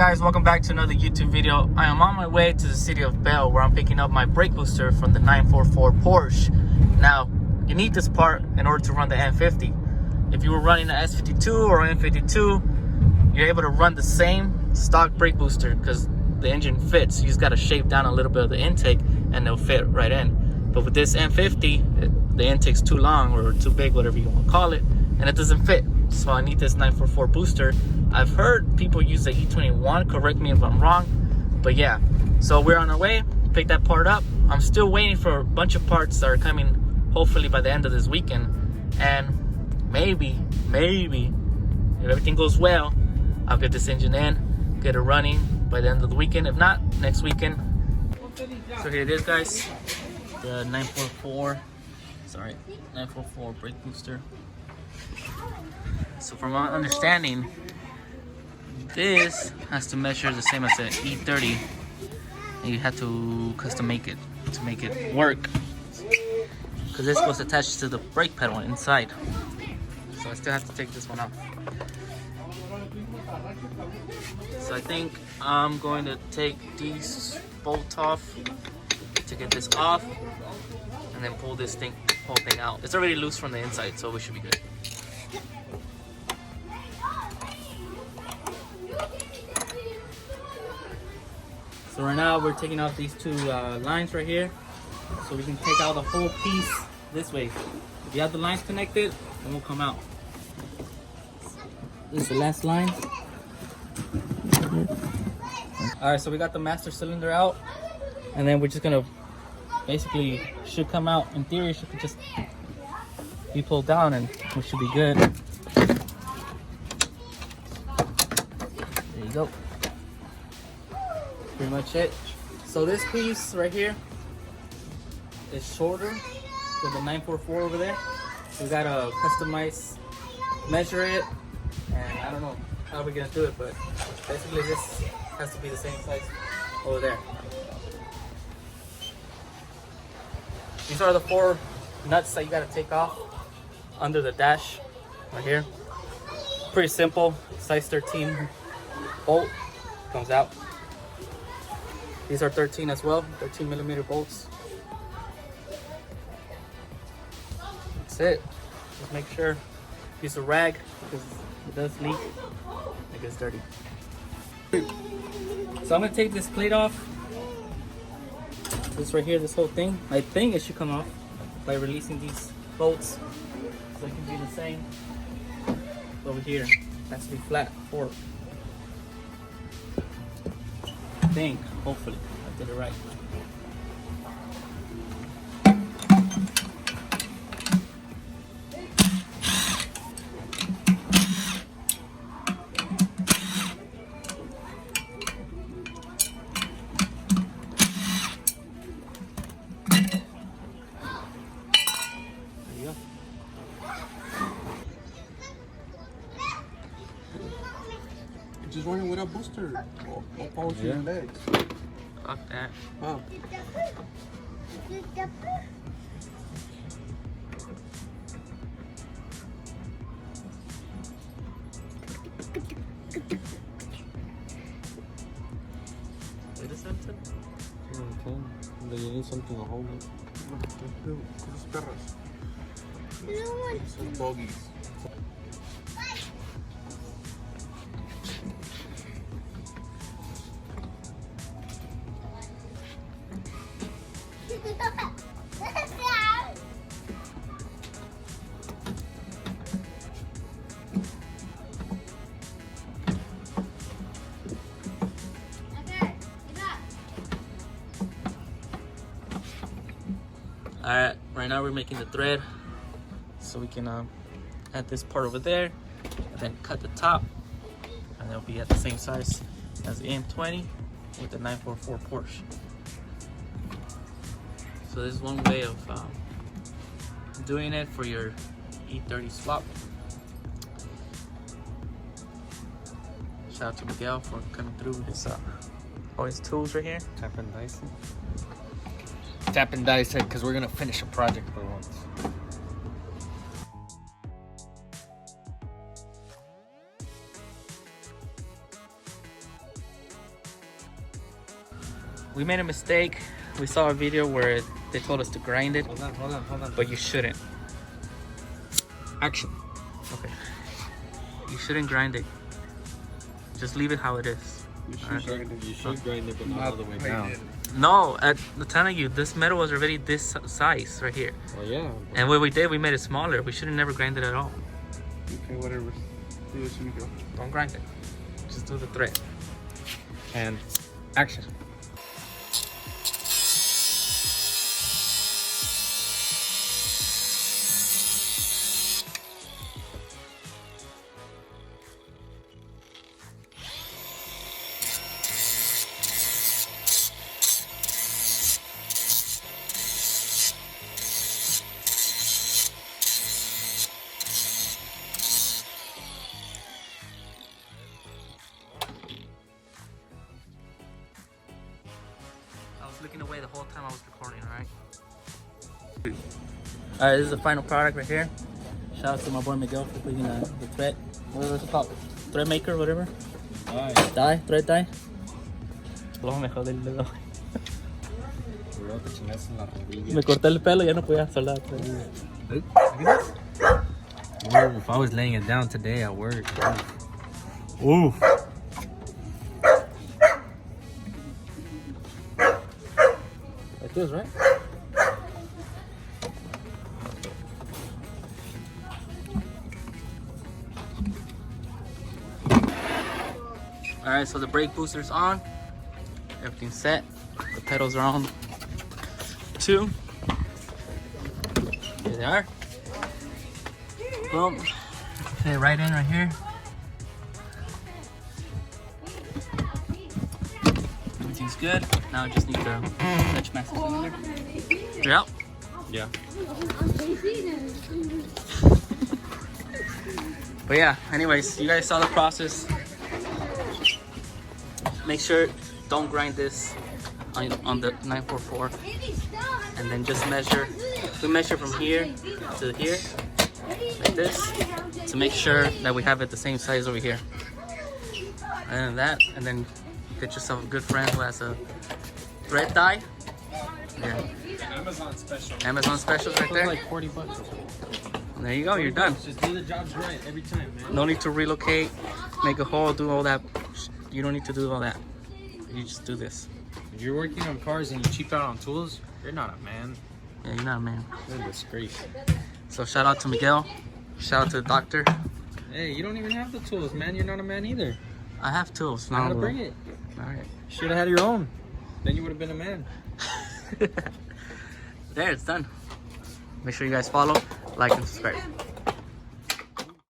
guys, welcome back to another YouTube video. I am on my way to the city of Bell where I'm picking up my brake booster from the 944 Porsche. Now, you need this part in order to run the M50. If you were running the S52 or M52, you're able to run the same stock brake booster because the engine fits. You just got to shape down a little bit of the intake and they'll fit right in. But with this M50, the intake's too long or too big, whatever you want to call it, and it doesn't fit. So I need this 944 booster. I've heard people use the E21, correct me if I'm wrong, but yeah. So we're on our way, pick that part up. I'm still waiting for a bunch of parts that are coming hopefully by the end of this weekend. And maybe, if everything goes well, I'll get this engine in, get it running by the end of the weekend. If not, next weekend. So here it is, guys. The 944 brake booster. So from my understanding, this has to measure the same as the E30, and you have to custom make it to make it work, because this was attached to the brake pedal inside. So I still have to take this one off. So I think I'm going to take these bolts off to get this off, and then pull this whole thing out. It's already loose from the inside, so we should be good. So right now we're taking out these two lines right here, so we can take out the whole piece this way. If you have the lines connected, it won't come out. This is the last line. Alright, so we got the master cylinder out, and then we're just gonna basically, should come out, in theory, should just be pulled down and we should be good. There you go. Pretty much it. So this piece right here is shorter than the 944 over there. So we gotta customize, measure it, and I don't know how we're gonna do it, but basically this has to be the same size over there. These are the 4 nuts that you gotta take off under the dash right here. Pretty simple, size 13 bolt comes out. These are 13 as well, 13 millimeter bolts. That's it. Just make sure, use a rag because it does leak. It gets dirty. So I'm gonna take this plate off. This right here, this whole thing. I think it should come off by releasing these bolts, so it can be the same over here. It has to be flat forward. I think, hopefully, I did it right. Just running with a booster or power to your legs. Fuck that. Wow. Wait a second. You need something to hold it. Los perros. Los doggies. Alright, right now we're making the thread so we can add this part over there and then cut the top, and they'll be at the same size as the M20 with the 944 Porsche. So this is one way of doing it for your E30 swap. Shout out to Miguel for coming through with his all his tools right here. Tap and dice it. Tap and dice it because we're gonna finish a project for once. we made a mistake. We saw a video where they told us to grind it, Hold on. but you shouldn't. Action. Okay. You shouldn't grind it. Just leave it how it is. You should grind it, but not all the way down. No, I'm telling you, this metal was already this size right here. Well, yeah. And what we did, we made it smaller. We should have never grinded it at all. Okay, whatever. Do this when you go. Don't grind it. Just do the thread. And action. I was looking away the whole time I was recording, alright? Alright, this is the final product right here. Shout out to my boy Miguel for putting the thread. What is it called? Thread maker, whatever. Ay, Thread dye. Luego me jodí el dedo. cuidado que chingas en la rodilla. Me corté el pelo y ya no podía soldar. Ooh, if I was laying it down today at work. Ooh. Like this, right? Alright, so the brake booster's on. Everything's set. The pedals are on too. Here they are. Boom. Okay, right in right here. Everything's good. Now I just need the clutch master cylinder. You're out. Yeah. But yeah, anyways, you guys saw the process. Make sure don't grind this on the 944, and then just measure. We measure from here to here, like this, to make sure that we have it the same size over here. And then get yourself a good friend who has a thread dye. Yeah. Amazon special. Amazon specials right there. Like 40 bucks. There you go. You're done. Just do the jobs right every time, man. No need to relocate, make a hole, do all that. You don't need to do all that. You just do this. If you're working on cars and you cheap out on tools, you're not a man. Yeah, you're not a man. You're a disgrace. So shout out to Miguel. Shout out to the doctor. Hey, you don't even have the tools, man. You're not a man either. I have tools. Know how to bring it. All right. Should have had your own. Then you would have been a man. There, it's done. Make sure you guys follow, like, and subscribe.